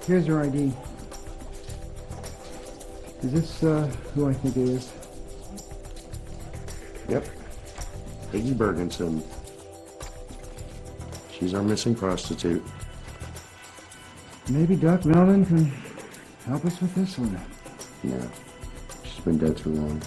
Here's your ID. Is this who I think it is? Yep. Peggy Bergenson. She's our missing prostitute. Maybe Doc Melvin can help us with this one. No. She's been dead too long.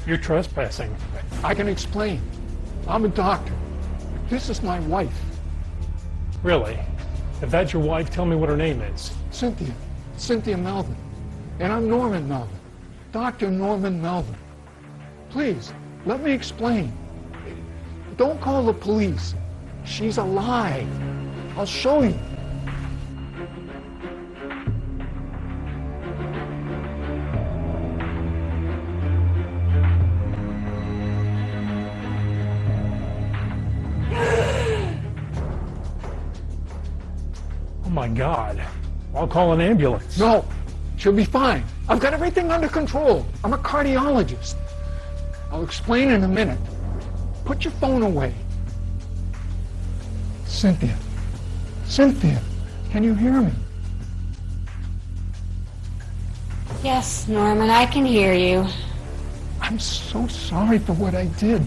You're trespassing. I can explain. I'm a doctor. This is my wife. Really? If that's your wife, tell me what her name is. Cynthia. Cynthia Melvin. And I'm Norman Melvin. Dr. Norman Melvin. Please, let me explain. Don't call the police. She's alive. I'll show you. Oh my God. I'll call an ambulance. No, she'll be fine. I've got everything under control. I'm a cardiologist. I'll explain in a minute. Put your phone away. Cynthia. Cynthia, can you hear me? Yes, Norman, I can hear you. I'm so sorry for what I did.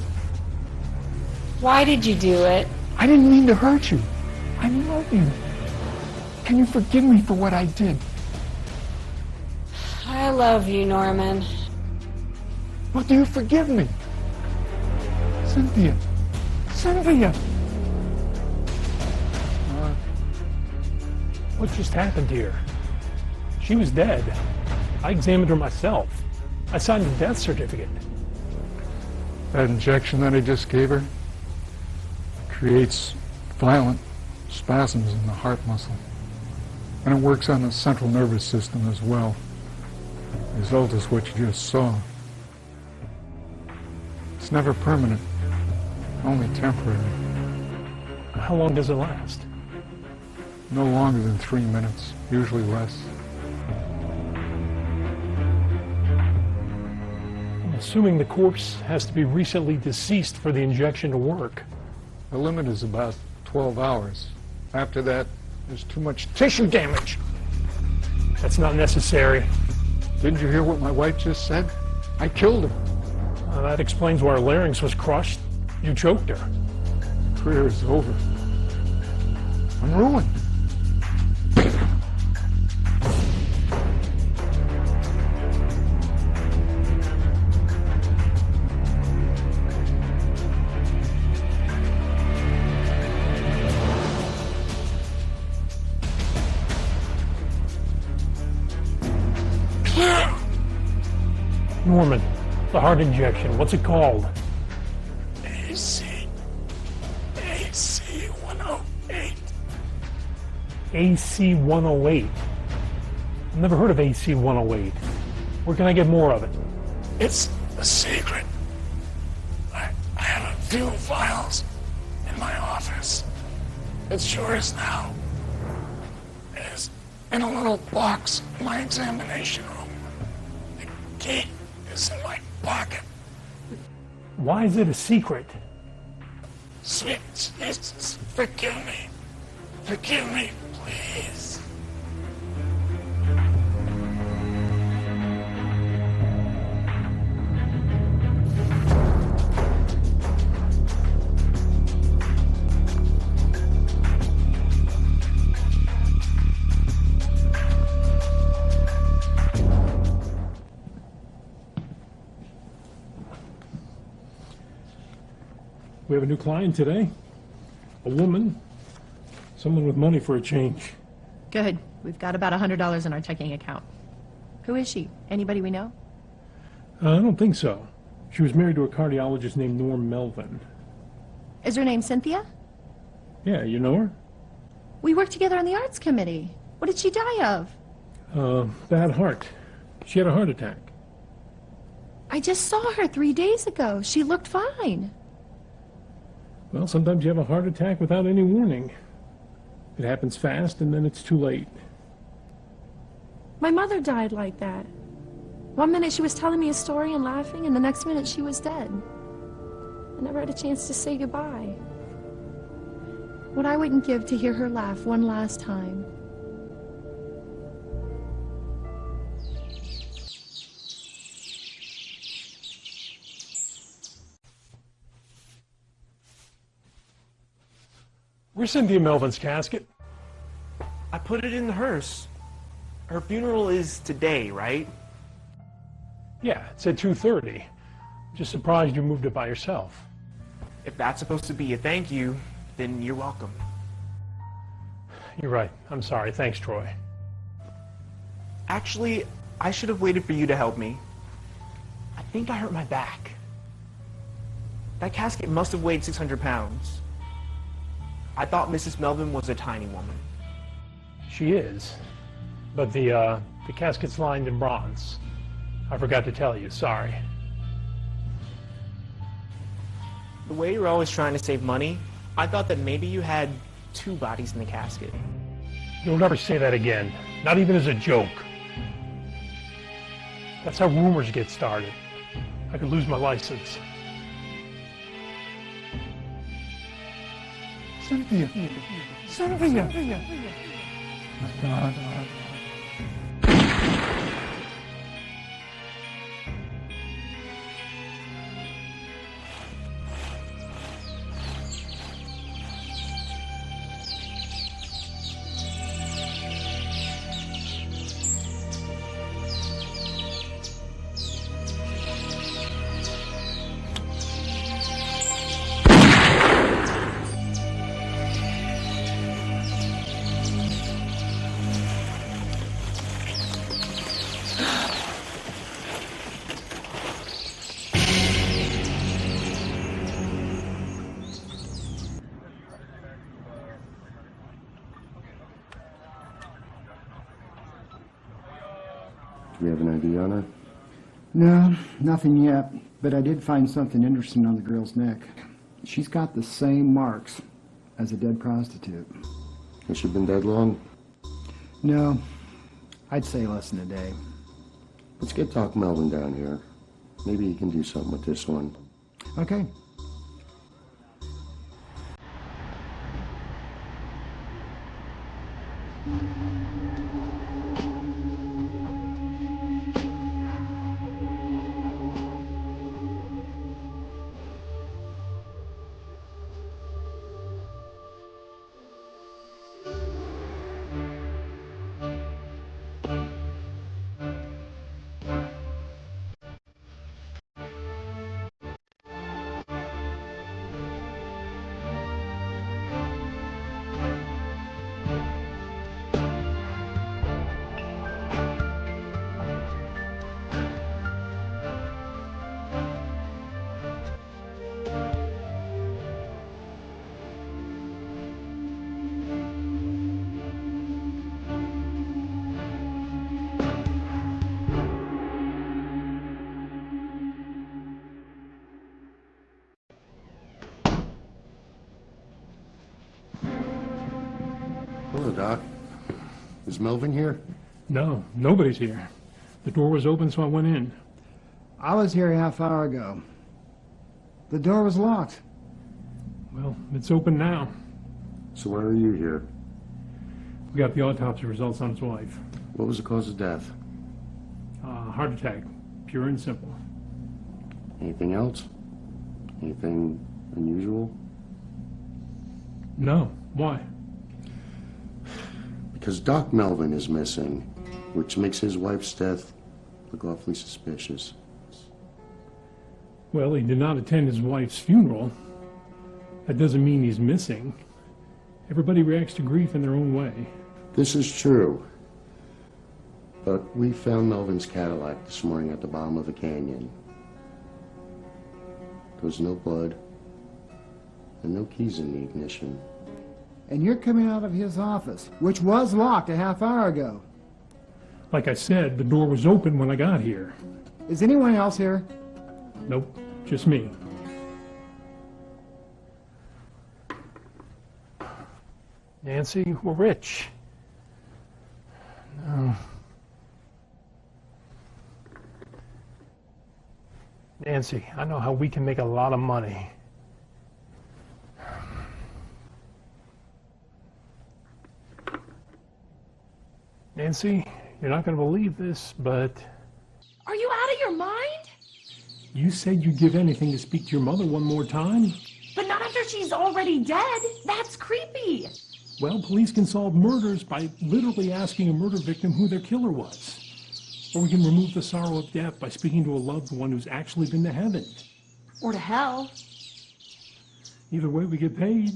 Why did you do it? I didn't mean to hurt you. I love you. Can you forgive me for what I did? I love you, Norman. Well, do you forgive me? Cynthia. Cynthia. What just happened here? She was dead. I examined her myself. I signed the death certificate. That injection that I just gave her creates violent spasms in the heart muscle. And it works on the central nervous system as well. The result is what you just saw. It's never permanent, only temporary. How long does it last? No longer than 3 minutes, usually less. I'm assuming the corpse has to be recently deceased for the injection to work. The limit is about 12 hours. After that, there's too much tissue damage. That's not necessary. Didn't you hear what my wife just said? I killed her. That explains why her larynx was crushed. You choked her. Career is over. I'm ruined. Norman, the heart injection, what's it called? AC-108. AC-108. I've never heard of AC-108. Where can I get more of it? It's a secret. I have a few files in my office. It's yours now. It is in a little box in my examination room. The key is in my pocket. Why is it a secret? Sweet Jesus, forgive me. Forgive me, Please. We have a new client today. A woman. Someone with money for a change. Good. We've got about $100 in our checking account. Who is she? Anybody we know? I don't think so. She was married to a cardiologist named Norm Melvin. Is her name Cynthia? Yeah, you know her? We worked together on the arts committee. What did she die of? Bad heart. She had a heart attack. I just saw her 3 days ago. She looked fine. Well, sometimes you have a heart attack without any warning. It happens fast, and then it's too late. My mother died like that. 1 minute she was telling me a story and laughing, and the next minute she was dead. I never had a chance to say goodbye. What I wouldn't give to hear her laugh one last time. Where's Cynthia Melvin's casket? I put it in the hearse. Her funeral is today, right? Yeah, it said 2:30. Just surprised you moved it by yourself. If that's supposed to be a thank you, then you're welcome. You're right. I'm sorry. Thanks, Troy. Actually, I should have waited for you to help me. I think I hurt my back. That casket must have weighed 600 pounds. I thought Mrs. Melvin was a tiny woman. She is. But the casket's lined in bronze. I forgot to tell you. Sorry. The way you're always trying to save money, I thought that maybe you had 2 bodies in the casket. You'll never say that again. Not even as a joke. That's how rumors get started. I could lose my license. Cynthia! Cynthia! My God. Do you have an ID on her? No, nothing yet, but I did find something interesting on the girl's neck. She's got the same marks as a dead prostitute. Has she been dead long? No, I'd say less than a day. Let's get Doc Melvin down here. Maybe he can do something with this one. Okay. Hello, Doc. Is Melvin here? No, nobody's here. The door was open, so I went in. I was here a half hour ago. The door was locked. Well, it's open now. So why are you here? We got the autopsy results on his wife. What was the cause of death? Heart attack, pure and simple. Anything else? Anything unusual? No. Why? Because Doc Melvin is missing, which makes his wife's death look awfully suspicious. Well, he did not attend his wife's funeral. That doesn't mean he's missing. Everybody reacts to grief in their own way. This is true. But we found Melvin's Cadillac this morning at the bottom of the canyon. There was no blood and no keys in the ignition. And you're coming out of his office, which was locked a half hour ago. Like I said, the door was open when I got here. Is anyone else here? Nope, just me. Nancy, we're rich. No. Nancy, I know how we can make a lot of money. Nancy, you're not going to believe this, but Are you out of your mind? you said you'd give anything to speak to your mother one more time. But not after she's already dead. That's creepy. Well, police can solve murders by literally asking a murder victim who their killer was. Or we can remove the sorrow of death by speaking to a loved one who's actually been to heaven. Or to hell. Either way, we get paid.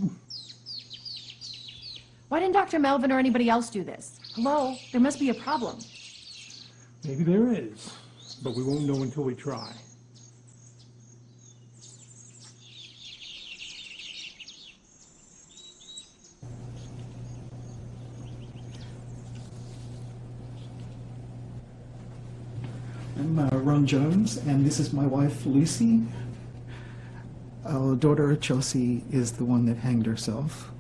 Why didn't Dr. Melvin or anybody else do this? Hello? There must be a problem. Maybe there is, but we won't know until we try. I'm Ron Jones, and this is my wife, Lucy. Our daughter, Chelsea, is the one that hanged herself.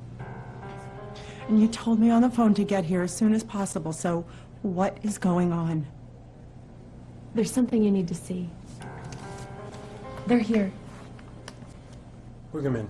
And you told me on the phone to get here as soon as possible, so what is going on? There's something you need to see. They're here. Bring him in.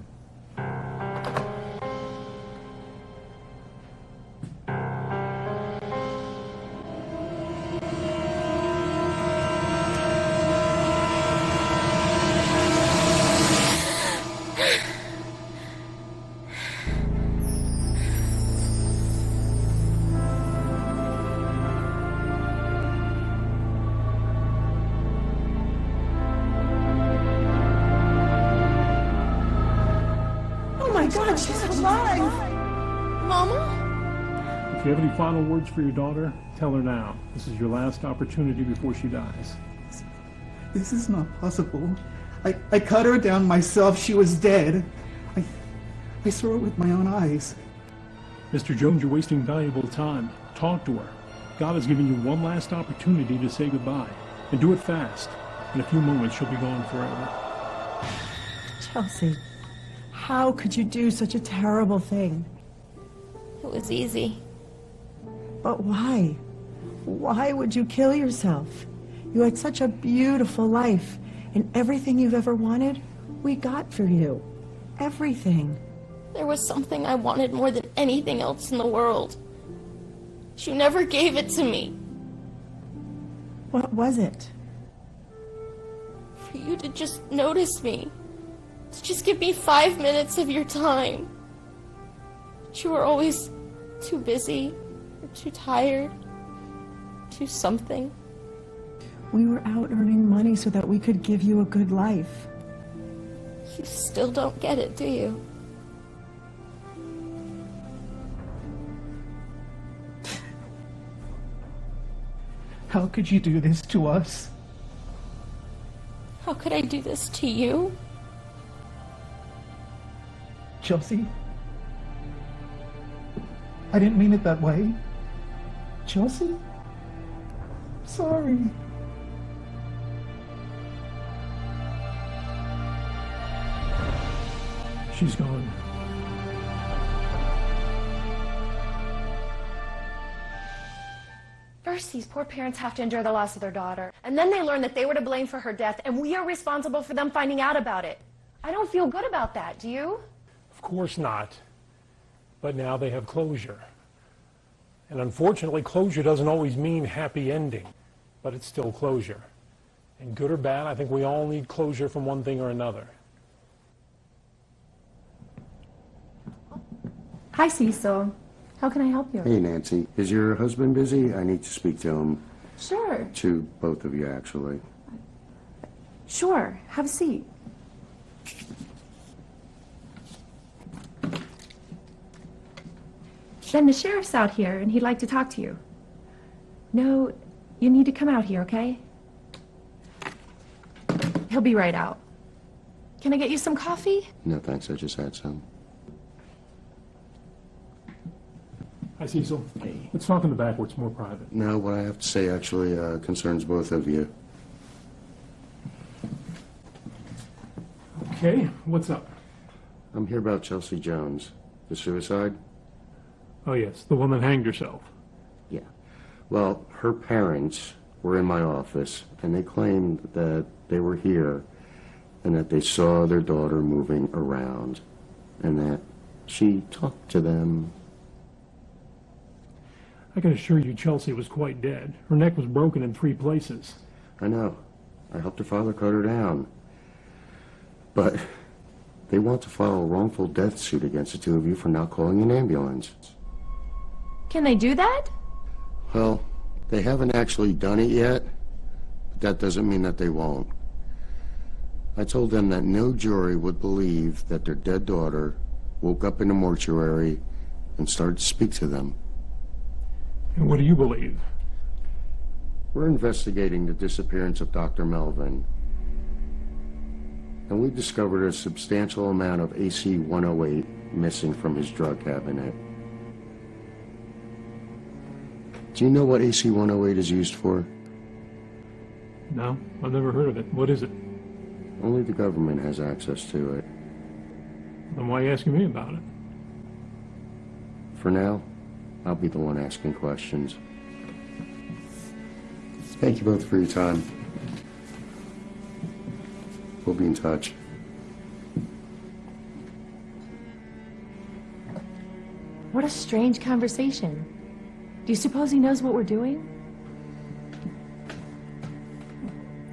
God, she's alive! Mama? If you have any final words for your daughter, tell her now. This is your last opportunity before she dies. This is not possible. I cut her down myself. She was dead. I saw it with my own eyes. Mr. Jones, you're wasting valuable time. Talk to her. God has given you one last opportunity to say goodbye. And do it fast. In a few moments, she'll be gone forever. Chelsea, how could you do such a terrible thing? It was easy. But why? Why would you kill yourself? You had such a beautiful life, and everything you've ever wanted, we got for you. Everything. There was something I wanted more than anything else in the world. You never gave it to me. What was it? For you to just notice me. To just give me 5 minutes of your time. But you were always too busy, or too tired, too something. We were out earning money so that we could give you a good life. You still don't get it, do you? How could you do this to us? How could I do this to you? Chelsea? I didn't mean it that way. Chelsea? Sorry. She's gone. First, these poor parents have to endure the loss of their daughter. And then they learn that they were to blame for her death, and we are responsible for them finding out about it. I don't feel good about that, do you? Of course not. But now they have closure. And unfortunately, closure doesn't always mean happy ending, but it's still closure. And good or bad, I think we all need closure from one thing or another. Hi, Cecil. How can I help you? Hey, Nancy. Is your husband busy? I need to speak to him. Sure. To both of you, actually. Sure. Have a seat. Then the sheriff's out here, and he'd like to talk to you. No, you need to come out here, okay? He'll be right out. Can I get you some coffee? No, thanks. I just had some. Hi, Cecil. Hey. Let's talk in the back where it's more private. No, what I have to say actually concerns both of you. Okay, what's up? I'm here about Chelsea Jones. The suicide? Oh, yes, the one that hanged herself. Yeah. Well, her parents were in my office, and they claimed that they were here and that they saw their daughter moving around and that she talked to them. I can assure you Chelsea was quite dead. Her neck was broken in 3 places. I know. I helped her father cut her down. But they want to file a wrongful death suit against the two of you for not calling an ambulance. Can they do that? Well, they haven't actually done it yet, but that doesn't mean that they won't. I told them that no jury would believe that their dead daughter woke up in a mortuary and started to speak to them. And what do you believe? We're investigating the disappearance of Dr. Melvin, and we discovered a substantial amount of AC-108 missing from his drug cabinet. Do you know what AC-108 is used for? No, I've never heard of it. What is it? Only the government has access to it. Then why are you asking me about it? For now, I'll be the one asking questions. Thank you both for your time. We'll be in touch. What a strange conversation. Do you suppose he knows what we're doing?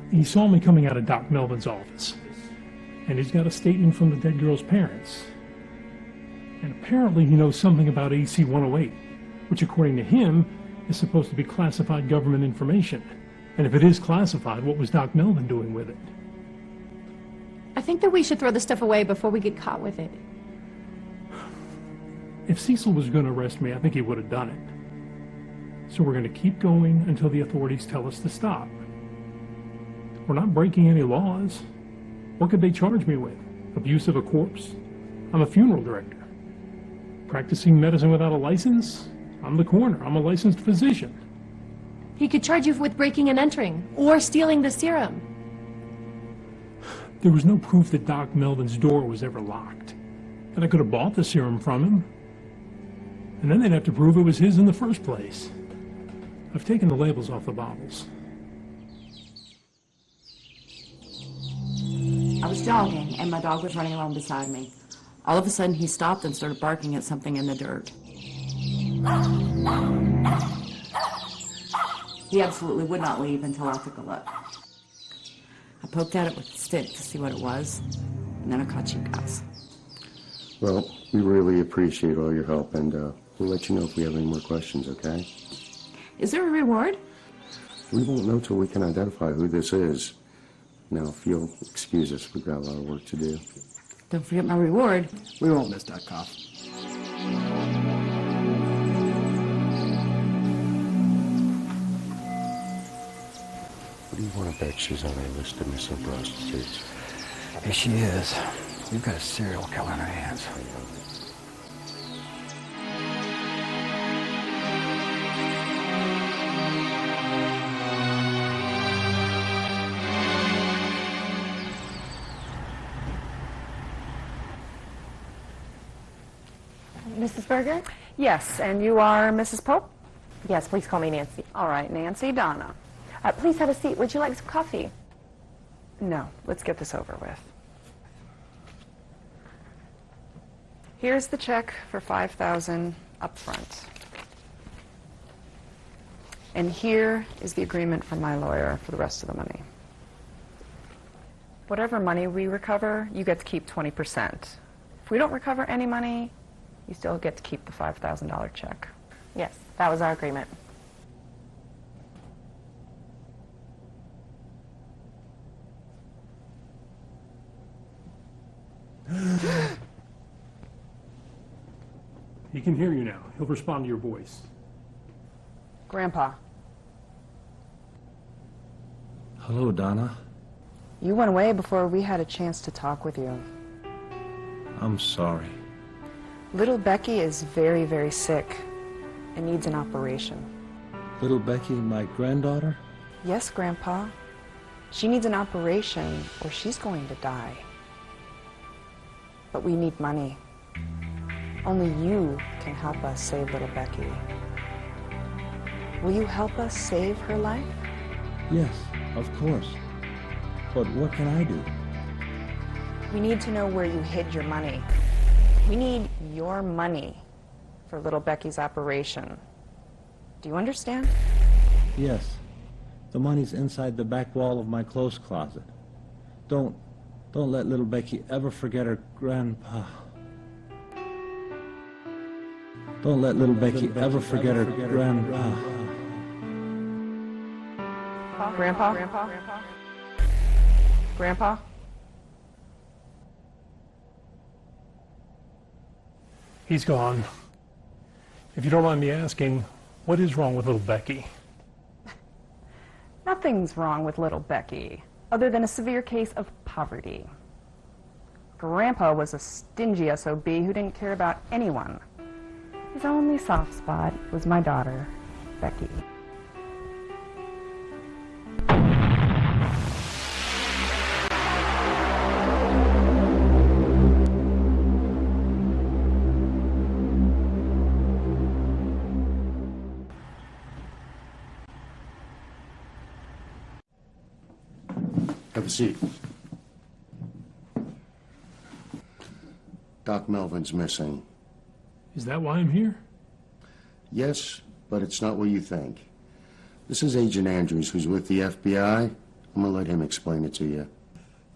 He saw me coming out of Doc Melvin's office, and he's got a statement from the dead girl's parents. And apparently he knows something about AC-108, which according to him is supposed to be classified government information. And if it is classified, what was Doc Melvin doing with it? I think that we should throw the stuff away before we get caught with it. If Cecil was going to arrest me, I think he would have done it. So we're going to keep going until the authorities tell us to stop. We're not breaking any laws. What could they charge me with? Abuse of a corpse? I'm a funeral director. Practicing medicine without a license? I'm the coroner. I'm a licensed physician. He could charge you with breaking and entering, or stealing the serum. There was no proof that Doc Melvin's door was ever locked. And I could have bought the serum from him. And then they'd have to prove it was his in the first place. I've taken the labels off the bottles. I was jogging, and my dog was running along beside me. All of a sudden, he stopped and started barking at something in the dirt. He absolutely would not leave until I took a look. I poked at it with a stick to see what it was, and then I caught you guys. Well, we really appreciate all your help, and we'll let you know if we have any more questions, okay? Is there a reward? We won't know till we can identify who this is. Now, if you'll excuse us, we've got a lot of work to do. Don't forget my reward. We won't miss that cough. What do you want to bet she's on a list of missing prostitutes? If she is, we've got a serial killer in our hands. Mrs. Berger? Yes, and you are Mrs. Pope? Yes, please call me Nancy. All right, Nancy, Donna. Please have a seat. Would you like some coffee? No, let's get this over with. Here's the check for $5,000 up front. And here is the agreement from my lawyer for the rest of the money. Whatever money we recover, you get to keep 20%. If we don't recover any money, you still get to keep the $5,000 check. Yes, that was our agreement. He can hear you now. He'll respond to your voice. Grandpa, Hello, Donna. you went away before we had a chance to talk with you. I'm sorry. Little Becky is very, very sick and needs an operation. Little Becky, my granddaughter? Yes, Grandpa. She needs an operation or she's going to die. But we need money. Only you can help us save little Becky. Will you help us save her life? Yes, of course. But what can I do? We need to know where you hid your money. We need your money for little Becky's operation. Do you understand? Yes. The money's inside the back wall of my clothes closet. Don't let little Becky ever forget her grandpa. Don't let little Becky ever forget her grandpa. Grandpa? Grandpa? He's gone. If you don't mind me asking, what is wrong with little Becky? Nothing's wrong with little Becky, other than a severe case of poverty. Grandpa was a stingy SOB who didn't care about anyone. His only soft spot was my daughter, Becky. Have a seat. Doc Melvin's missing. Is that why I'm here? Yes, but it's not what you think. This is Agent Andrews, who's with the FBI. I'm gonna let him explain it to you.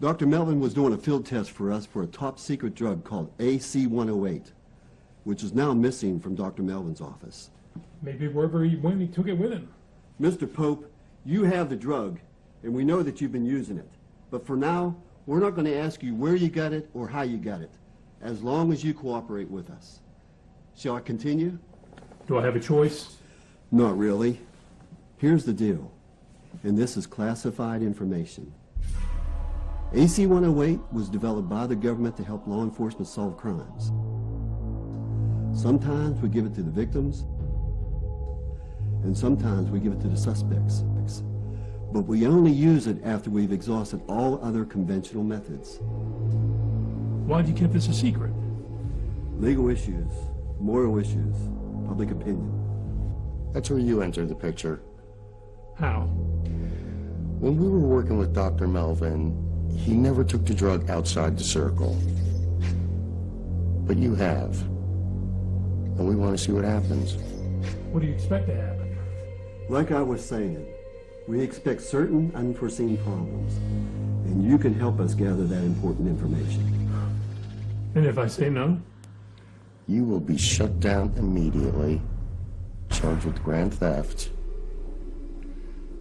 Dr. Melvin was doing a field test for us for a top-secret drug called AC-108, which is now missing from Dr. Melvin's office. Maybe wherever he went, he took it with him. Mr. Pope, you have the drug, and we know that you've been using it. But for now, we're not going to ask you where you got it or how you got it, as long as you cooperate with us. Shall I continue? Do I have a choice? Not really. Here's the deal, and this is classified information. AC-108 was developed by the government to help law enforcement solve crimes. Sometimes we give it to the victims, and sometimes we give it to the suspects. But we only use it after we've exhausted all other conventional methods. Why'd you keep this a secret? Legal issues, moral issues, public opinion. That's where you enter the picture. How? When we were working with Dr. Melvin, he never took the drug outside the circle. But you have. And we want to see what happens. What do you expect to happen? Like I was saying, we expect certain unforeseen problems, and you can help us gather that important information. And if I say no? You will be shut down immediately, charged with grand theft.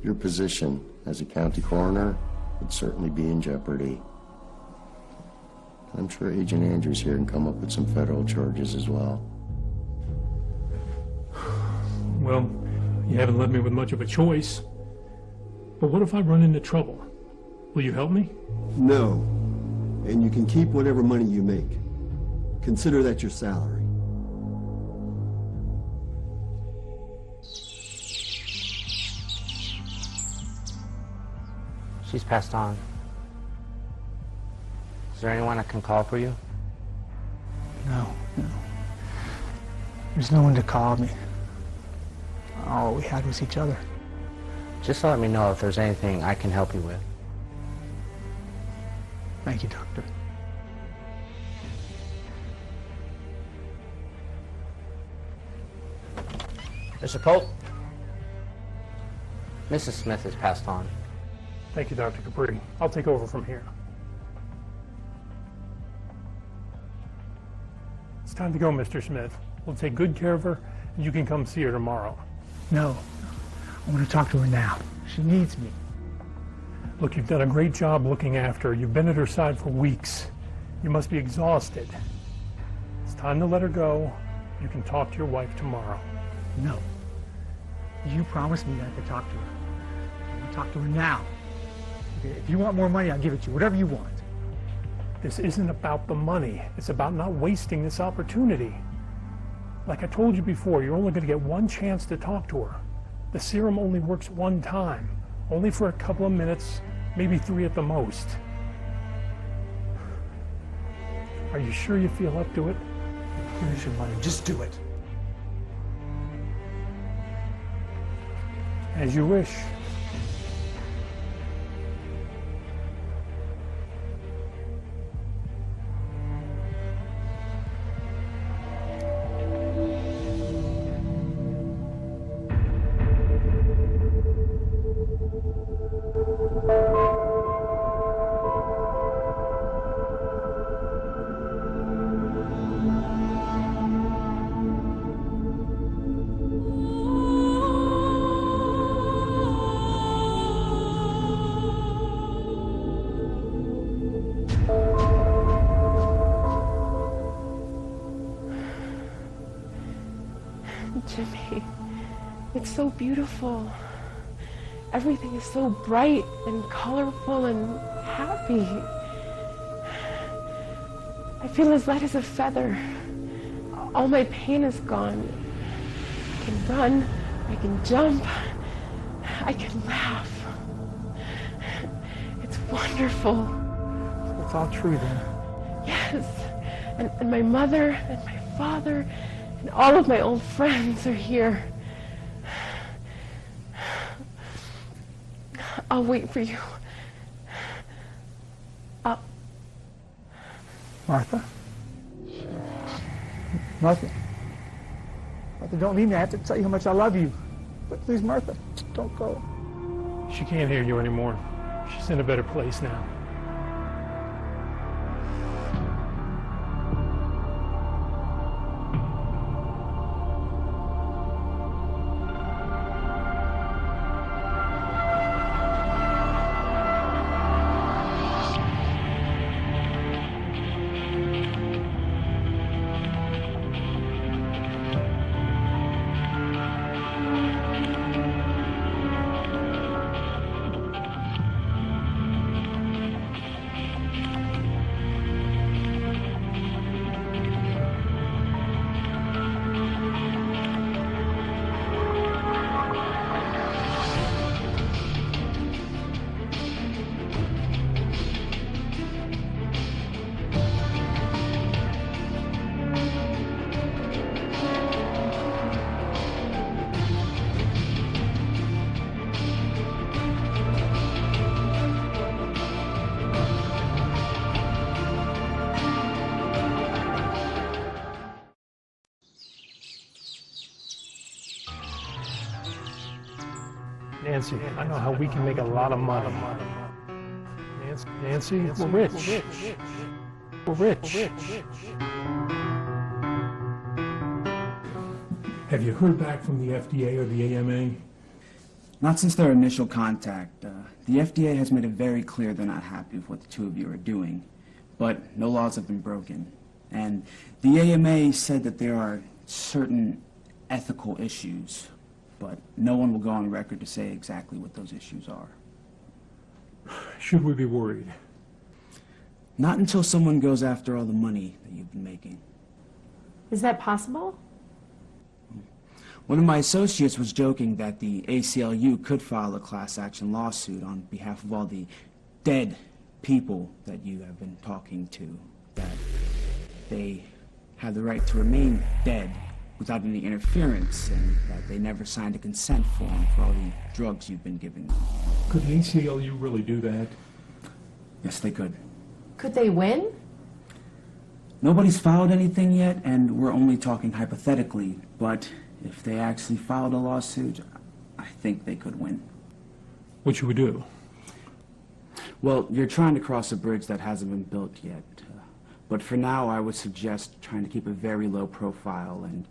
Your position as a county coroner would certainly be in jeopardy. I'm sure Agent Andrews here can come up with some federal charges as well. Well, you haven't left me with much of a choice. But what if I run into trouble? Will you help me? No, and you can keep whatever money you make. Consider that your salary. She's passed on. Is there anyone I can call for you? No. There's no one to call me. All we had was each other. Just let me know if there's anything I can help you with. Thank you, Doctor. Mr. Pope? Mrs. Smith has passed on. Thank you, Dr. Capri. I'll take over from here. It's time to go, Mr. Smith. We'll take good care of her, and you can come see her tomorrow. No. I want to talk to her now. She needs me. Look, you've done a great job looking after her. You've been at her side for weeks. You must be exhausted. It's time to let her go. You can talk to your wife tomorrow. No. You promised me that I could talk to her. I want to talk to her now. Okay, if you want more money, I'll give it to you. Whatever you want. This isn't about the money. It's about not wasting this opportunity. Like I told you before, you're only going to get one chance to talk to her. The serum only works one time. Only for a couple of minutes, maybe 3 at the most. Are you sure you feel up to it? Here's your money. Just do it. As you wish. Jimmy, it's so beautiful. Everything is so bright and colorful and happy. I feel as light as a feather. All my pain is gone. I can run, I can jump, I can laugh. It's wonderful. It's all true then. Yes, and my mother and my father and all of my old friends are here. I'll wait for you. Martha? Martha? Martha, don't leave me. I have to tell you how much I love you. But please, Martha, don't go. She can't hear you anymore. She's in a better place now. Nancy, I know how we can make a lot of money. Nancy, we're rich. We're rich. Have you heard back from the FDA or the AMA? Not since their initial contact. The FDA has made it very clear they're not happy with what the two of you are doing, but no laws have been broken. And the AMA said that there are certain ethical issues, but no one will go on record to say exactly what those issues are. Should we be worried? Not until someone goes after all the money that you've been making. Is that possible? One of my associates was joking that the ACLU could file a class action lawsuit on behalf of all the dead people that you have been talking to, that they have the right to remain dead without any interference, and that they never signed a consent form for all the drugs you've been giving them. Could the ACLU really do that? Yes, they could. Could they win? Nobody's filed anything yet, and we're only talking hypothetically, but if they actually filed a lawsuit, I think they could win. What should we do? Well, you're trying to cross a bridge that hasn't been built yet. But for now, I would suggest trying to keep a very low profile and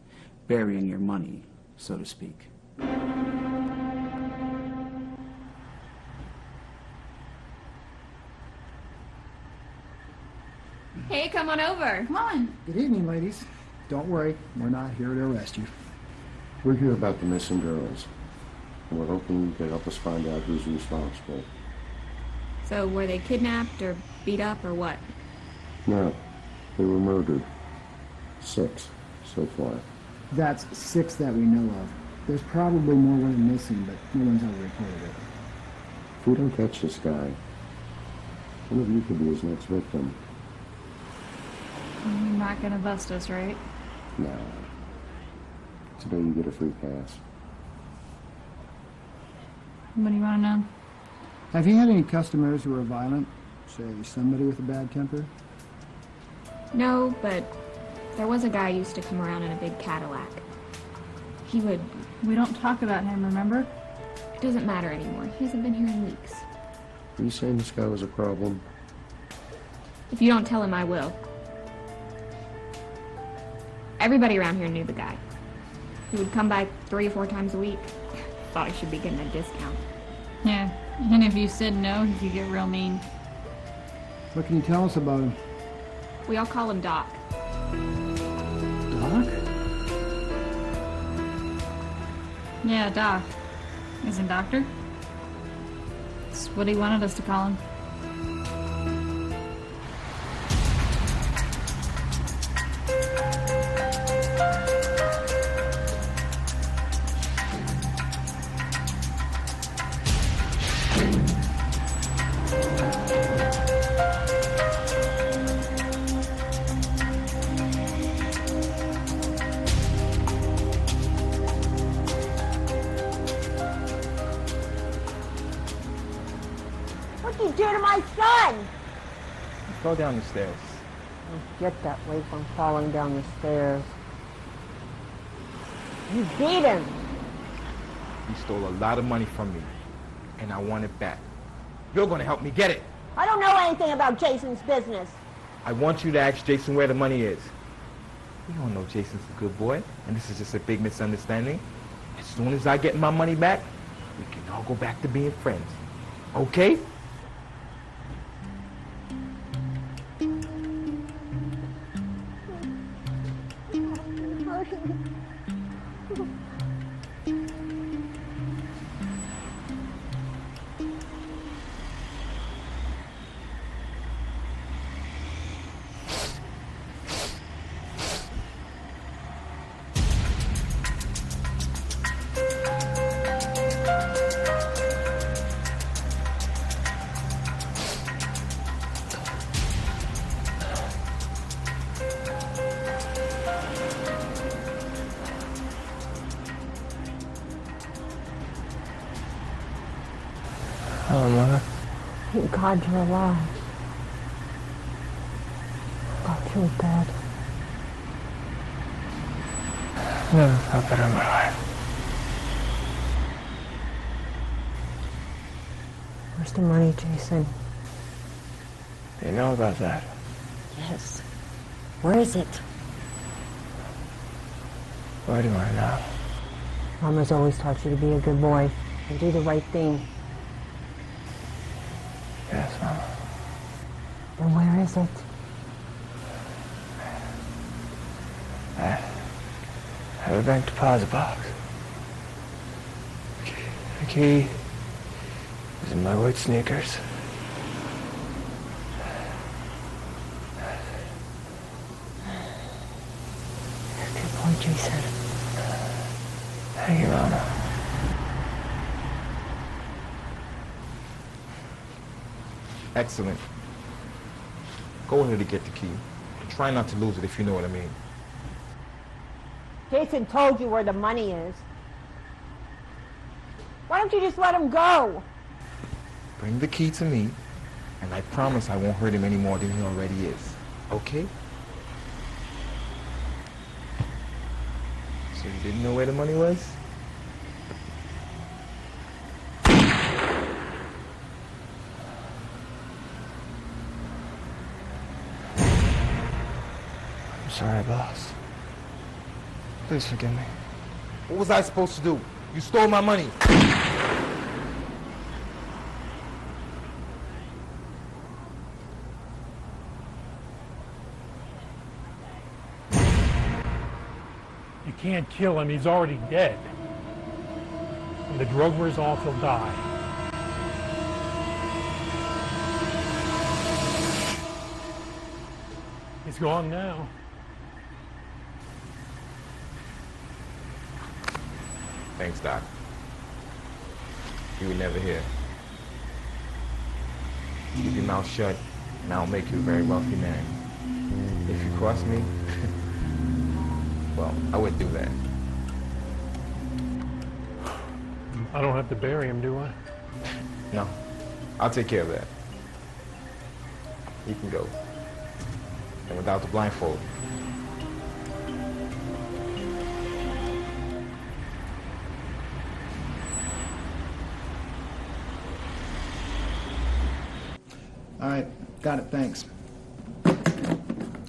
burying your money, so to speak. Hey, come on over. Come on. Good evening, ladies. Don't worry, we're not here to arrest you. We're here about the missing girls. And we're hoping you can help us find out who's responsible. So, were they kidnapped or beat up or what? No, they were murdered. 6 so far. That's 6 that we know of. There's probably more women missing, but no one's ever reported it. If we don't catch this guy, one of you could be his next victim. You're not gonna bust us, right? Nah. Today you get a free pass. What do you want to know? Have you had any customers who are violent? Say, somebody with a bad temper? No, but there was a guy who used to come around in a big Cadillac. He would... We don't talk about him, remember? It doesn't matter anymore. He hasn't been here in weeks. Are you saying this guy was a problem? If you don't tell him, I will. Everybody around here knew the guy. He would come by 3 or 4 times a week. Thought he should be getting a discount. Yeah, and if you said no, he could get real mean. What can you tell us about him? We all call him Doc. Doc? Yeah, Doc. Isn't Doctor? That's what he wanted us to call him. What'd you do to my son? Go down the stairs. Get that way from falling down the stairs. You beat him. He stole a lot of money from me, and I want it back. You're gonna help me get it. I don't know anything about Jason's business. I want you to ask Jason where the money is. We all know Jason's a good boy, and this is just a big misunderstanding. As soon as I get my money back, we can all go back to being friends. Okay? Oh, Mother. Thank God you're alive. Thought you were dead. Never felt better in my life. Where's the money, Jason? Do you know about that? Yes. Where is it? Why do I know? Mama's always taught you to be a good boy and do the right thing. Yes, Mama. Then where is it? I have a bank deposit box. The key is in my white sneakers. Good boy, Jason. Thank you, Mama. Excellent. Go ahead and get the key. Try not to lose it if you know what I mean. Jason told you where the money is. Why don't you just let him go? Bring the key to me, and I promise I won't hurt him any more than he already is. Okay? So you didn't know where the money was? sorry, boss. Please forgive me. What was I supposed to do? You stole my money. You can't kill him, he's already dead. When the drug wears off, he'll die. He's gone now. Thanks, Doc. You were never here. Keep your mouth shut, and I'll make you a very wealthy man. If you cross me, well, I wouldn't do that. I don't have to bury him, do I? No, I'll take care of that. You can go. And without the blindfold. All right, got it, thanks.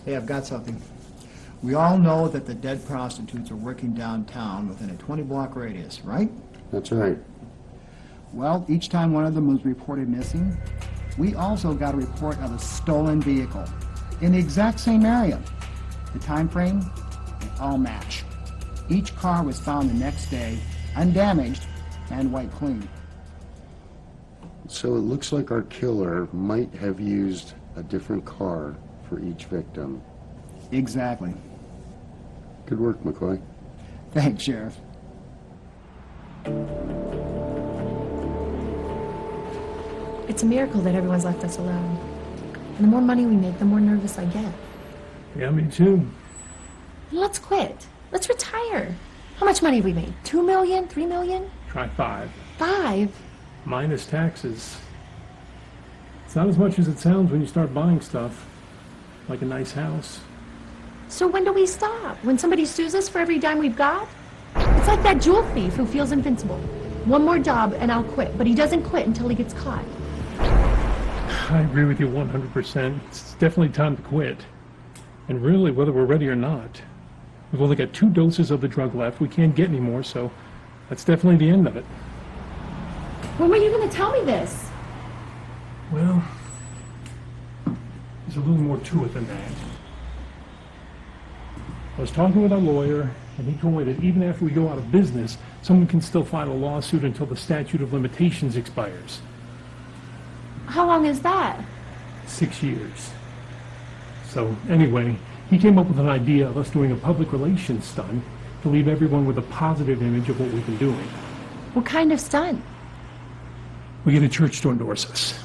Hey, I've got something. We all know that the dead prostitutes are working downtown within a 20-block radius, right? That's right. Well, each time one of them was reported missing, we also got a report of a stolen vehicle in the exact same area. The time frame, they all match. Each car was found the next day, undamaged and wiped clean. So it looks like our killer might have used a different car for each victim. Exactly. Good work, McCoy. Thanks, Sheriff. It's a miracle that everyone's left us alone. And the more money we make, the more nervous I get. Yeah, me too. Let's quit. Let's retire. How much money have we made? 2 million? 3 million? Try 5. 5? Minus taxes. It's not as much as it sounds when you start buying stuff. Like a nice house. So when do we stop? When somebody sues us for every dime we've got? It's like that jewel thief who feels invincible. One more job and I'll quit, but he doesn't quit until he gets caught. I agree with you 100%. It's definitely time to quit. And really, whether we're ready or not. We've only got 2 doses of the drug left. We can't get any more, so that's definitely the end of it. When were you going to tell me this? Well, there's a little more to it than that. I was talking with our lawyer, and he told me that even after we go out of business, someone can still file a lawsuit until the statute of limitations expires. How long is that? 6 years. So anyway, he came up with an idea of us doing a public relations stunt to leave everyone with a positive image of what we've been doing. What kind of stunt? We get a church to endorse us.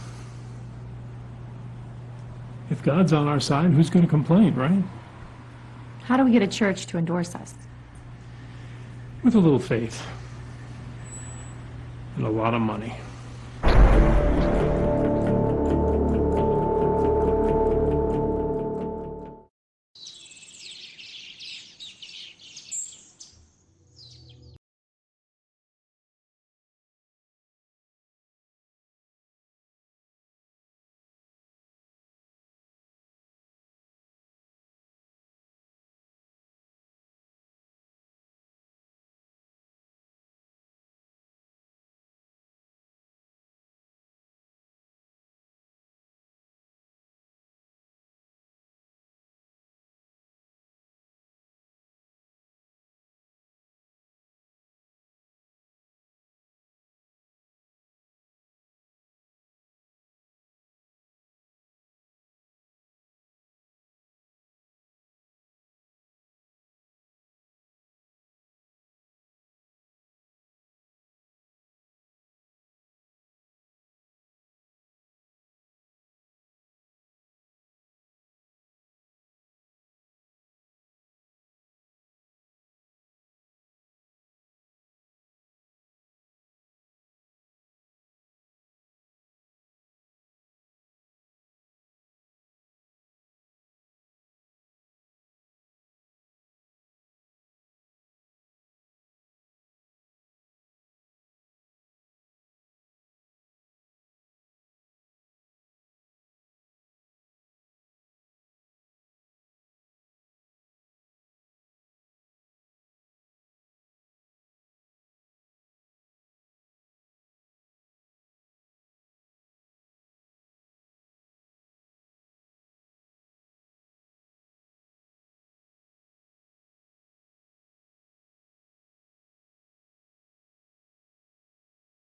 If God's on our side, who's going to complain, right? How do we get a church to endorse us? With a little faith. And a lot of money.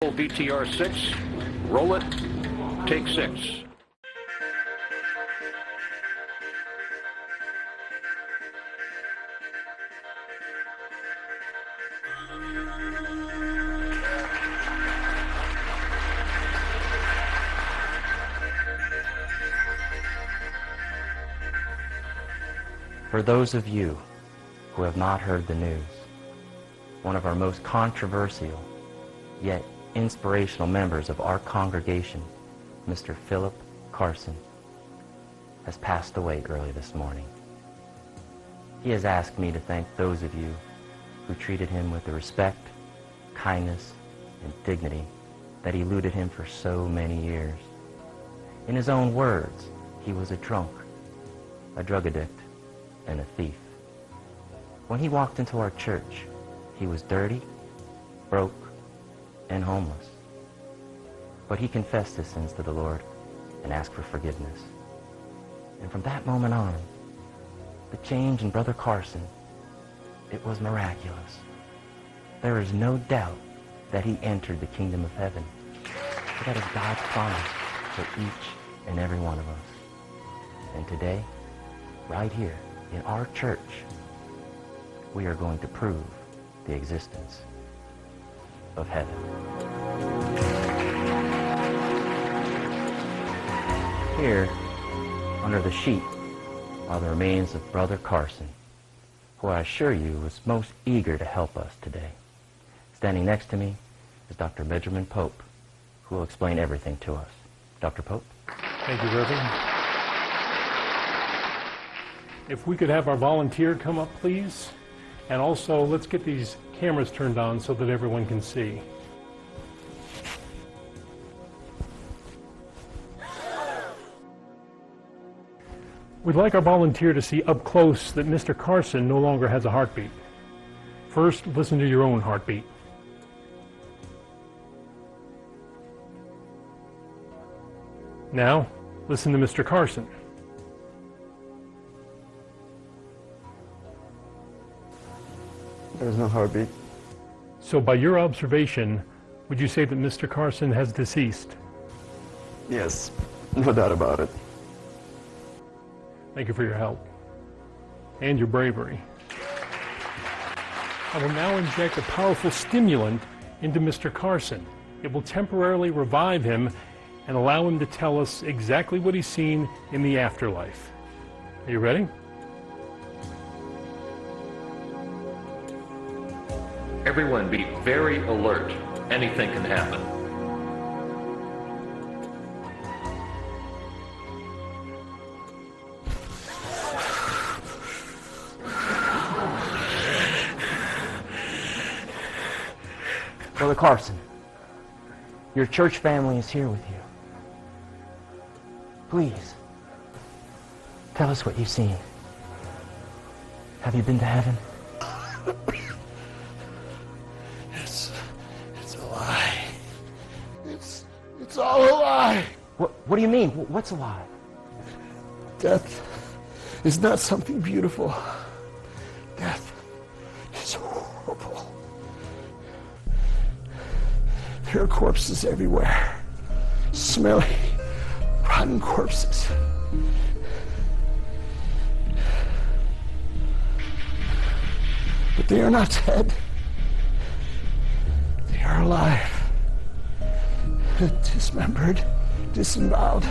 VTR 6, roll it, take 6. For those of you who have not heard the news, one of our most controversial yet inspirational members of our congregation, Mr. Philip Carson, has passed away early this morning. He has asked me to thank those of you who treated him with the respect, kindness, and dignity that eluded him for so many years. In his own words, he was a drunk, a drug addict, and a thief. When he walked into our church, he was dirty, broke, and homeless. But he confessed his sins to the Lord and asked for forgiveness. And from that moment on, the change in Brother Carson, it was miraculous. There is no doubt that he entered the kingdom of heaven. For that is God's promise for each and every one of us. And today, right here in our church, we are going to prove the existence of heaven. Here, under the sheet, are the remains of Brother Carson, who I assure you was most eager to help us today. Standing next to me is Dr. Benjamin Pope, who will explain everything to us. Dr. Pope? Thank you, Reverend. If we could have our volunteer come up, please. And also, let's get these cameras turned on so that everyone can see. We'd like our volunteer to see up close that Mr. Carson no longer has a heartbeat. First, listen to your own heartbeat. Now, listen to Mr. Carson. There's no heartbeat. So by your observation, would you say that Mr. Carson has deceased? Yes, no doubt about it. Thank you for your help and your bravery. I will now inject a powerful stimulant into Mr. Carson. It will temporarily revive him and allow him to tell us exactly what he's seen in the afterlife. Are you ready? Everyone be very alert. Anything can happen. Brother Carson, your church family is here with you. Please, tell us what you've seen. Have you been to heaven? It's a lie. It's all a lie. What do you mean? What's a lie? Death is not something beautiful. Death is horrible. There are corpses everywhere. Smelly, rotten corpses. But they are not dead. They are alive. Dismembered, disemboweled,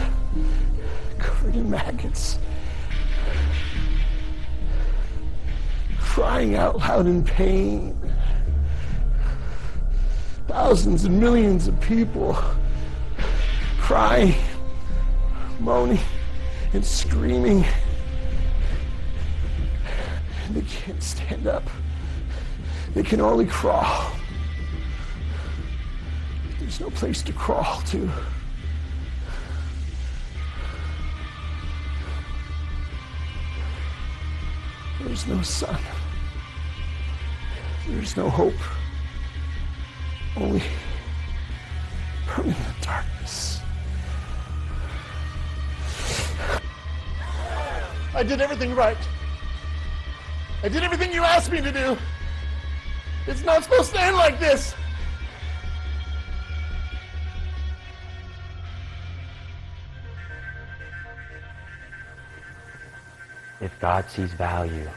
covered in maggots. Crying out loud in pain. Thousands and millions of people crying, moaning, and screaming. And they can't stand up. They can only crawl. There's no place to crawl to. There's no sun. There's no hope. Only permanent darkness. I did everything right. I did everything you asked me to do. It's not supposed to end like this. If God sees value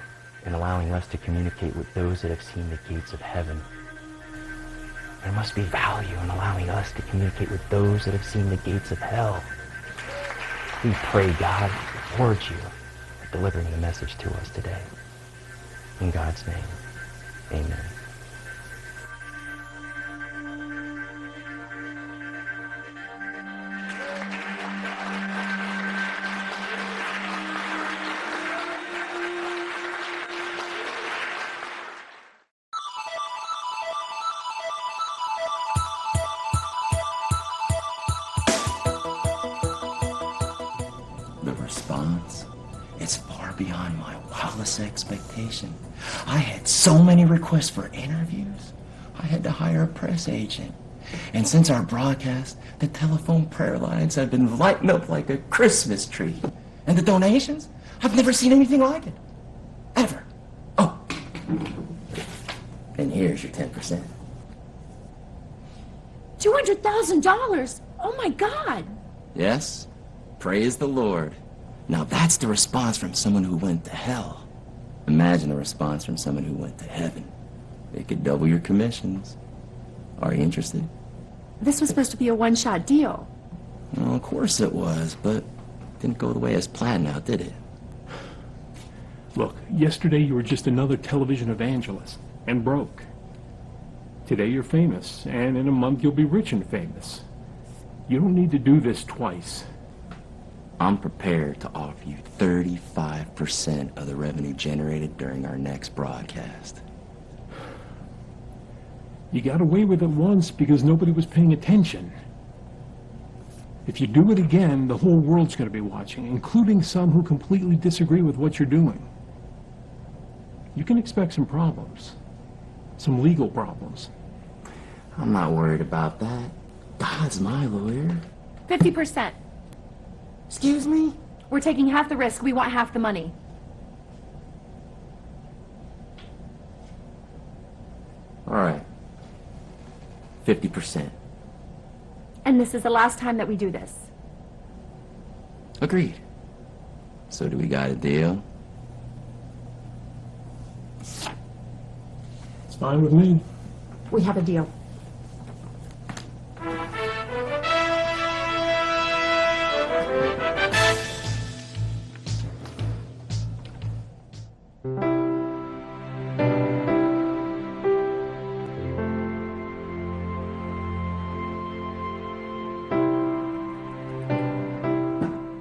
in allowing us to communicate with those that have seen the gates of heaven, there must be value in allowing us to communicate with those that have seen the gates of hell. We pray God reward you for delivering the message to us today. In God's name, amen. The response is far beyond my wildest expectation. I had so many requests for interviews, I had to hire a press agent. And since our broadcast, the telephone prayer lines have been lighting up like a Christmas tree. And the donations? I've never seen anything like it. Ever. Oh. And here's your 10%. $200,000? Oh my God! Yes? Praise the Lord. Now that's the response from someone who went to hell. Imagine the response from someone who went to heaven. It could double your commissions. Are you interested? This was supposed to be a one-shot deal. Well, of course it was, but didn't go the way as planned now, did it? Look, yesterday you were just another television evangelist, and broke. Today you're famous, and in a month you'll be rich and famous. You don't need to do this twice. I'm prepared to offer you 35% of the revenue generated during our next broadcast. You got away with it once because nobody was paying attention. If you do it again, the whole world's going to be watching, including some who completely disagree with what you're doing. You can expect some problems. Some legal problems. I'm not worried about that. God's my lawyer. 50%. Excuse me? We're taking half the risk. We want half the money. All right. 50%. And this is the last time that we do this. Agreed. So do we got a deal? It's fine with me. We have a deal.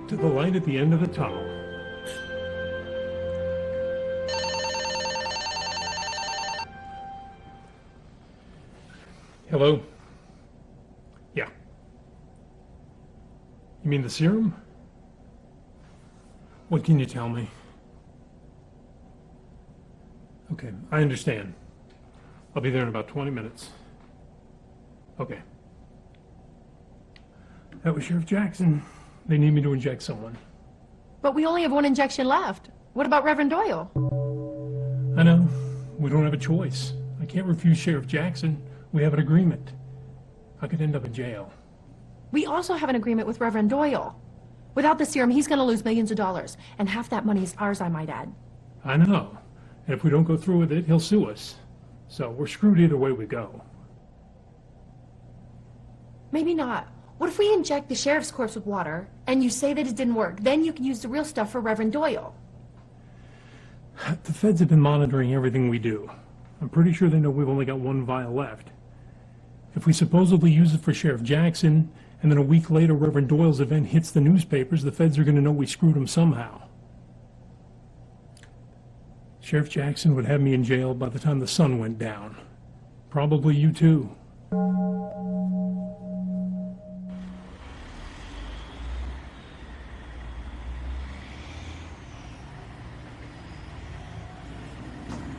To the light at the end of the tunnel. Hello? Yeah. You mean the serum? What can you tell me? Okay, I understand. I'll be there in about 20 minutes. Okay. That was Sheriff Jackson. They need me to inject someone. But we only have one injection left. What about Reverend Doyle? I know. We don't have a choice. I can't refuse Sheriff Jackson. We have an agreement. I could end up in jail. We also have an agreement with Reverend Doyle. Without the serum, he's going to lose millions of dollars. And half that money is ours, I might add. I know. And if we don't go through with it, he'll sue us. So we're screwed either way we go. Maybe not. What if we inject the sheriff's corpse with water, and you say that it didn't work? Then you can use the real stuff for Reverend Doyle. The feds have been monitoring everything we do. I'm pretty sure they know we've only got one vial left. If we supposedly use it for Sheriff Jackson, and then a week later Reverend Doyle's event hits the newspapers, the feds are going to know we screwed him somehow. Sheriff Jackson would have me in jail by the time the sun went down. Probably you too.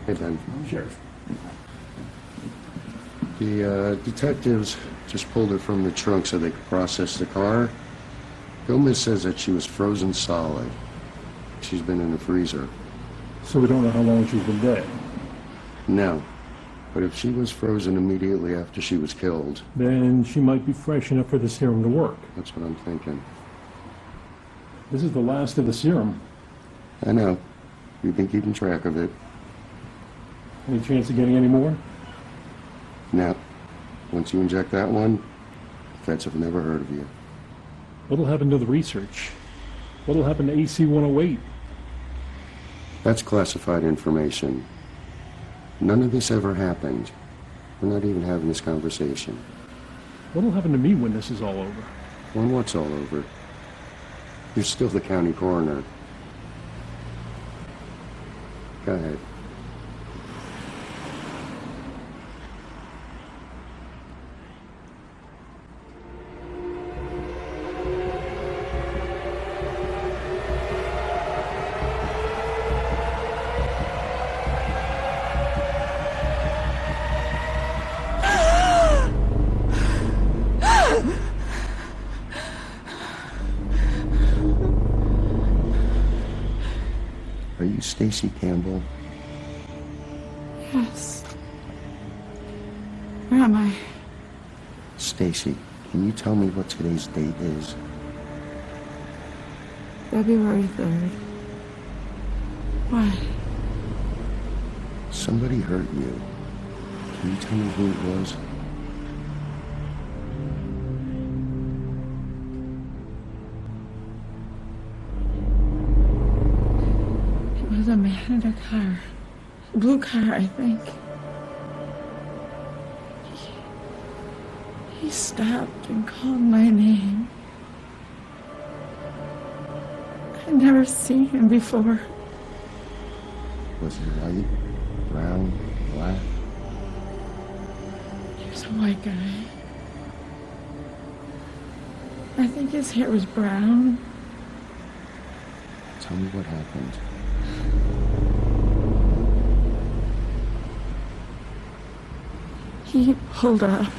Hey, Ben. Sheriff. The detectives just pulled her from the trunk so they could process the car. Gomez says that she was frozen solid. She's been in the freezer. So we don't know how long she's been dead? No. But if she was frozen immediately after she was killed... Then she might be fresh enough for the serum to work. That's what I'm thinking. This is the last of the serum. I know. We've been keeping track of it. Any chance of getting any more? Now, once you inject that one, the feds have never heard of you. What'll happen to the research? What'll happen to AC 108? That's classified information. None of this ever happened. We're not even having this conversation. What'll happen to me when this is all over? When what's all over? You're still the county coroner. Go ahead. Are you Stacy Campbell? Yes. Where am I? Stacy, can you tell me what today's date is? February 3rd. Why? Somebody hurt you. Can you tell me who it was? It was a man in a car. A blue car, I think. He stopped and called my name. I'd never seen him before. Was he white, brown, black? He was a white guy. I think his hair was brown. Tell me what happened. He pulled up,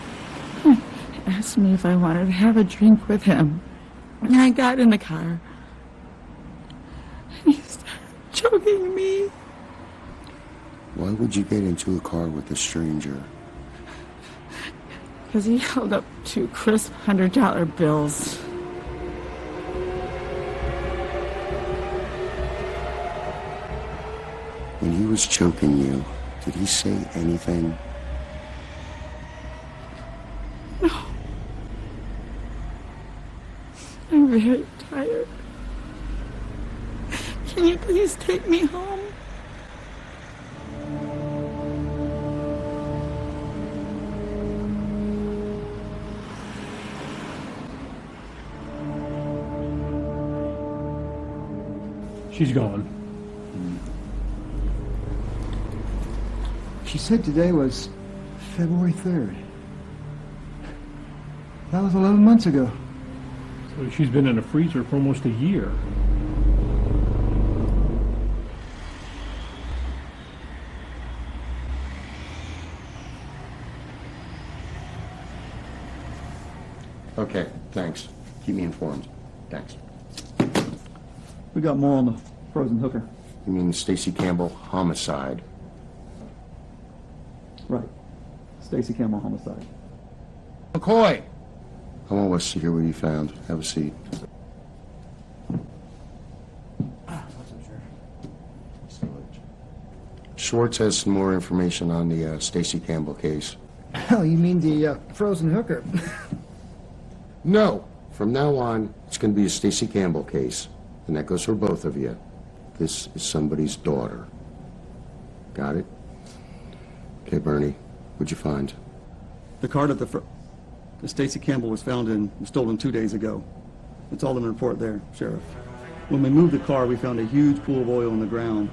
asked me if I wanted to have a drink with him. And I got in the car. And he started choking me. Why would you get into a car with a stranger? Because he held up 2 crisp $100 bills. When he was choking you, did he say anything? No. I'm very tired. Can you please take me home? She's gone. She said today was February 3rd. That was 11 months ago. So she's been in a freezer for almost a year. Okay, thanks. Keep me informed. Thanks. We got more on the frozen hooker. You mean Stacy Campbell homicide? Right. Stacy Campbell homicide. McCoy! I want Wes to hear what you found. Have a seat. Schwartz has some more information on the Stacy Campbell case. Oh, you mean the frozen hooker? No! From now on, it's going to be a Stacy Campbell case. And that goes for both of you. This is somebody's daughter. Got it? Okay, Bernie, what'd you find? The card at the Stacy Campbell was found and stolen 2 days ago. It's all in the report there, Sheriff. When we moved the car, we found a huge pool of oil on the ground.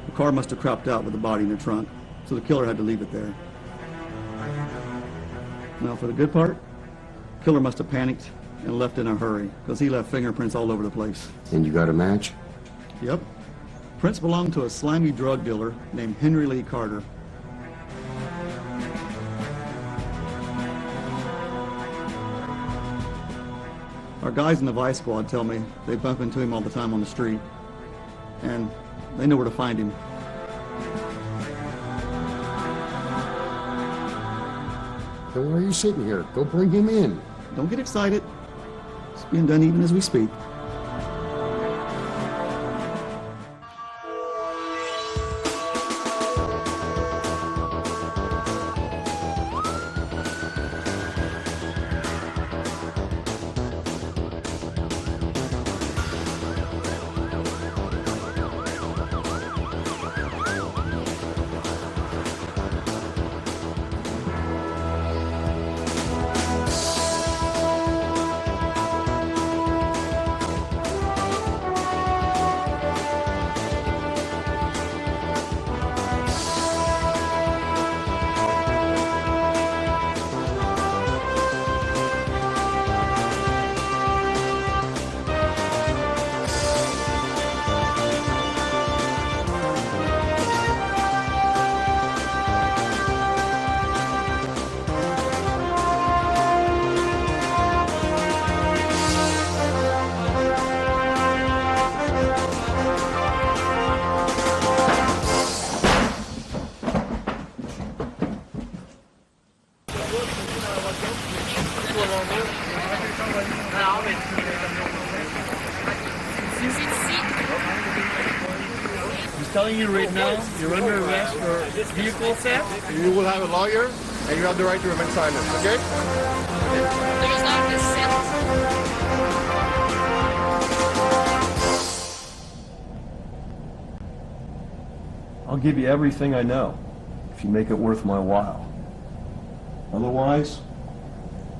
The car must have crapped out with the body in the trunk, so the killer had to leave it there. Now, for the good part, the killer must have panicked and left in a hurry, because he left fingerprints all over the place. And you got a match? Yep. Prints belonged to a slimy drug dealer named Henry Lee Carter. Our guys in the Vice Squad tell me they bump into him all the time on the street, and they know where to find him. Then why are you sitting here? Go bring him in. Don't get excited. It's being done even as we speak. He's telling you right now, you're under arrest for vehicle theft. You will have a lawyer, and you have the right to remain silent, okay? I'll give you everything I know, if you make it worth my while. Otherwise,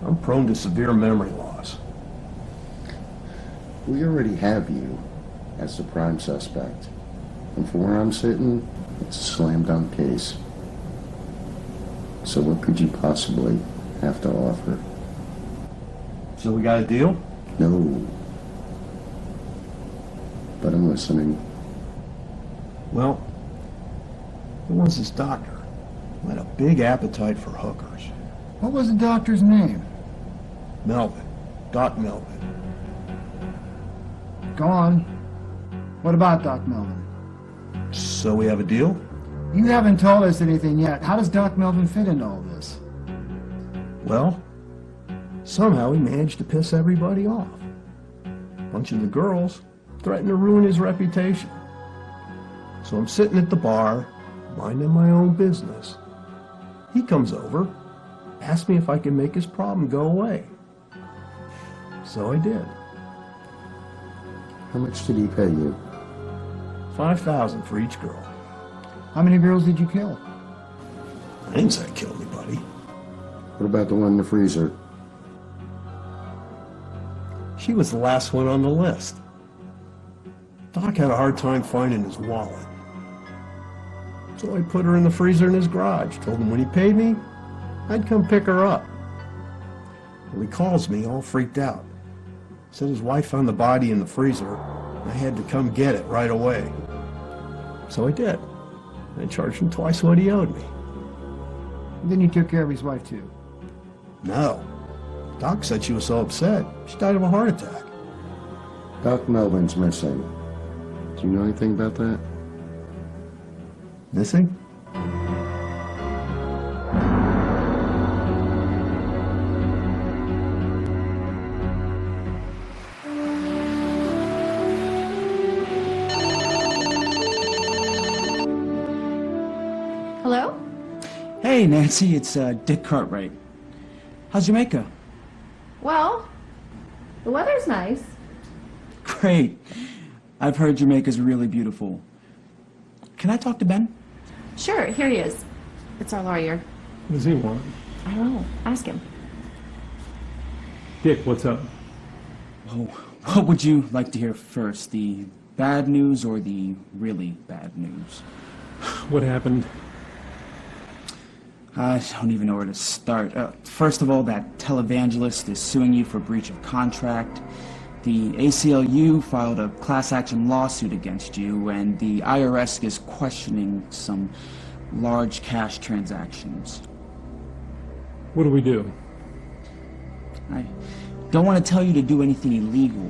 I'm prone to severe memory loss. We already have you as the prime suspect. And from where I'm sitting, it's a slam dunk case. So what could you possibly have to offer? So we got a deal? No. But I'm listening. Well, there was this doctor who had a big appetite for hookers. What was the doctor's name? Melvin. Doc Melvin. Go on. What about Doc Melvin? So we have a deal? You haven't told us anything yet. How does Doc Melvin fit into all this? Well, somehow he managed to piss everybody off. A bunch of the girls threatened to ruin his reputation. So I'm sitting at the bar, minding my own business. He comes over, asks me if I can make his problem go away. So I did. How much did he pay you? $5,000 for each girl. How many girls did you kill? I didn't say I killed anybody. What about the one in the freezer? She was the last one on the list. Doc had a hard time finding his wallet. So I put her in the freezer in his garage. Told him when he paid me, I'd come pick her up. Well, he calls me all freaked out. Said his wife found the body in the freezer. I had to come get it right away. So I did. I charged him twice what he owed me. And then you took care of his wife too? No. Doc said she was so upset, she died of a heart attack. Doc Melvin's missing. Do you know anything about that? Missing? Hello? Hey, Nancy, it's Dick Cartwright. How's Jamaica? Well, the weather's nice. Great. I've heard Jamaica's really beautiful. Can I talk to Ben? Sure, here he is. It's our lawyer. What does he want? I don't know. Ask him. Dick, what's up? Oh, what would you like to hear first? The bad news or the really bad news? What happened? I don't even know where to start. First of all, that televangelist is suing you for breach of contract. The ACLU filed a class action lawsuit against you, and the IRS is questioning some large cash transactions. What do we do? I don't want to tell you to do anything illegal,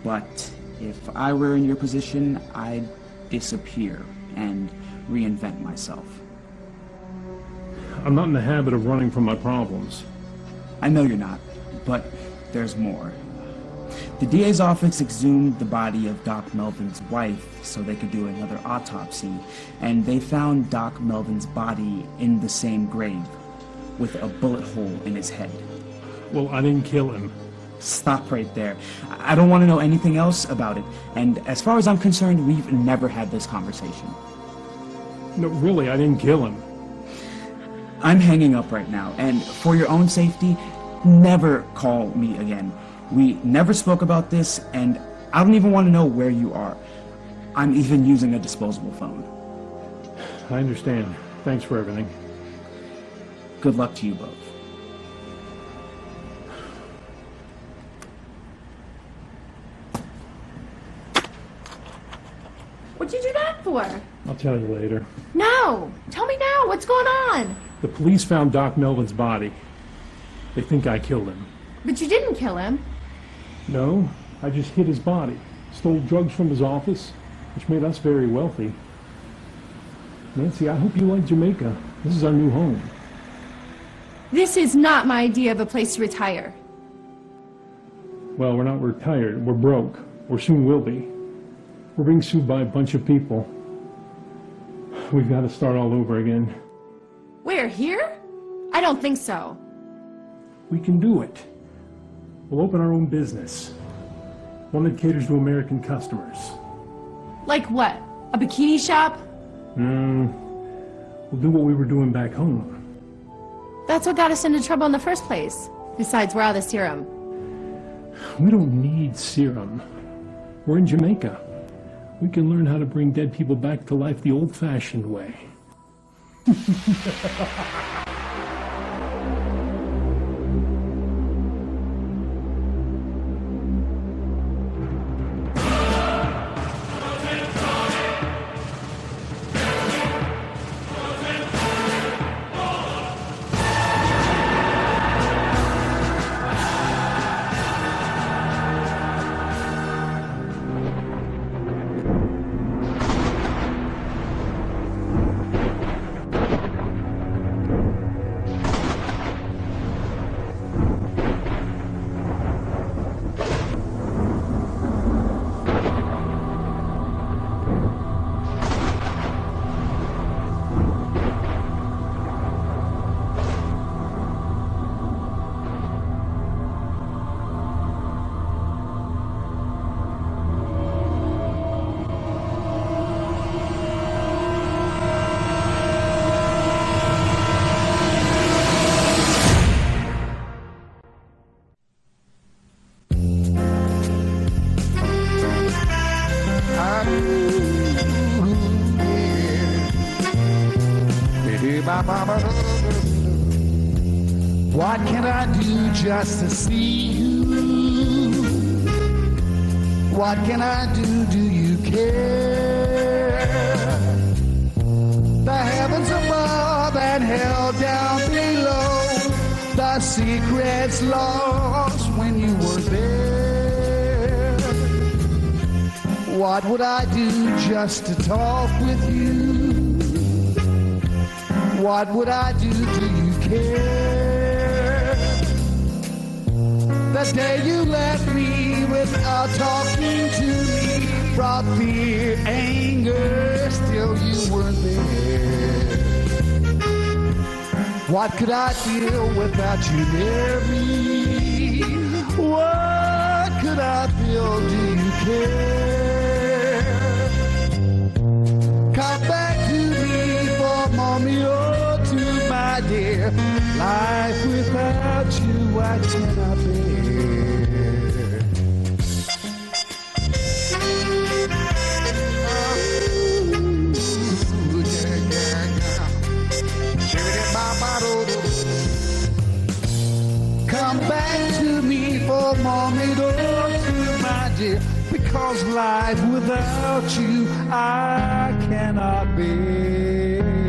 but if I were in your position, I'd disappear and reinvent myself. I'm not in the habit of running from my problems. I know you're not, but there's more. The DA's office exhumed the body of Doc Melvin's wife so they could do another autopsy, and they found Doc Melvin's body in the same grave, with a bullet hole in his head. Well, I didn't kill him. Stop right there. I don't want to know anything else about it, and as far as I'm concerned, we've never had this conversation. No, really, I didn't kill him. I'm hanging up right now, and for your own safety, never call me again. We never spoke about this, and I don't even want to know where you are. I'm even using a disposable phone. I understand. Thanks for everything. Good luck to you both. What'd you do that for? I'll tell you later. No! Tell me now! What's going on? The police found Doc Melvin's body. They think I killed him. But you didn't kill him. No, I just hid his body. Stole drugs from his office, which made us very wealthy. Nancy, I hope you like Jamaica. This is our new home. This is not my idea of a place to retire. Well, we're not retired. We're broke. Or soon will be. We're being sued by a bunch of people. We've got to start all over again. We're here? I don't think so. We can do it. We'll open our own business. One that caters to American customers. Like what? A bikini shop? We'll do what we were doing back home. That's what got us into trouble in the first place. Besides, we're out of serum. We don't need serum. We're in Jamaica. We can learn how to bring dead people back to life the old-fashioned way. What can I do just to see you? What can I do you care? The heavens above and hell down below, the secrets lost when you were there. What would I do just to talk with you? What would I do you care? The day you left me without talking to me brought fear, anger, still you weren't there. What could I feel without you near me? What could I feel, do you care? Come back to me for a moment or two, my dear. Life without you I cannot bear. Come back to me for a moment or two, my dear, because life without you I cannot bear.